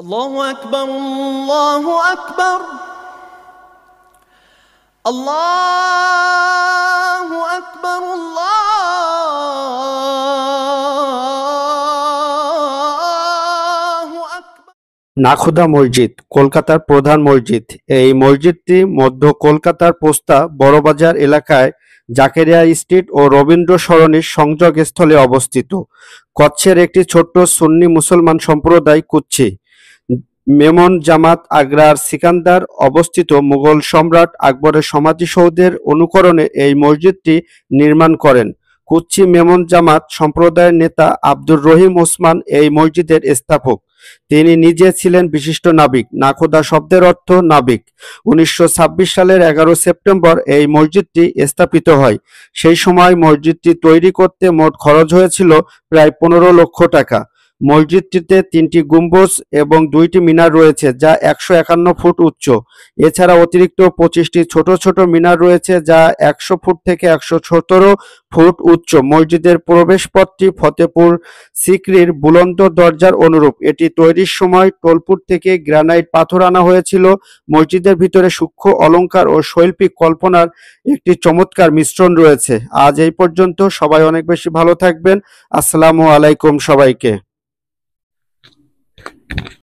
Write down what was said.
الله أكبر الله أكبر الله أكبر الله أكبر। নাখোদা মসজিদ কলকাতার প্রধান মসজিদ। এই মসজিদটি মধ্য কলকাতার পোস্তা বড়বাজার এলাকায় জাকেরিয়া স্ট্রিট ও রবীন্দ্র সরণির সংযোগস্থলে অবস্থিত। কচ্ছের একটি ছোট্ট সুন্নি মুসলমান সম্প্রদায় কুচ্ছি মেমন জামাত আগ্রার সিকান্দার অবস্থিত মুঘল সম্রাট আকবরের সমাধিসৌধের অনুকরণে এই মসজিদটি নির্মাণ করেন। কুচ্ছি মেমন জামাত সম্প্রদায়ের নেতা আব্দুর রহিম ওসমান এই মসজিদের স্থাপক। তিনি নিজে ছিলেন বিশিষ্ট নাবিক। নাখোদা শব্দের অর্থ নাবিক। 1926 সালের 11 সেপ্টেম্বর এই মসজিদটি স্থাপিত হয়। সেই সময় মসজিদটি তৈরি করতে মোট খরচ হয়েছিল প্রায় 15 লক্ষ টাকা। মসজিদটিতে 3টি গম্বুজ এবং 2টি মিনার রয়েছে যা 151 ফুট উচ্চ। এছাড়া অতিরিক্ত 25টি ছোট ছোট মিনার রয়েছে যা 100 ফুট থেকে 117 ফুট উচ্চ। মসজিদের প্রবেশপথটি ফতেপুর সিকরির বুলন্দ দরজার অনুরূপ। এটি তৈরির সময় টোলপুর থেকে গ্রানাইট পাথর আনা হয়েছিল। মসজিদের ভিতরে সূক্ষ্ম অলংকার ও শৈল্পিক কল্পনার একটি চমৎকার মিশ্রণ রয়েছে। আজ এই পর্যন্ত। সবাই অনেক বেশি ভালো থাকবেন। আসসালামু আলাইকুম সবাইকে।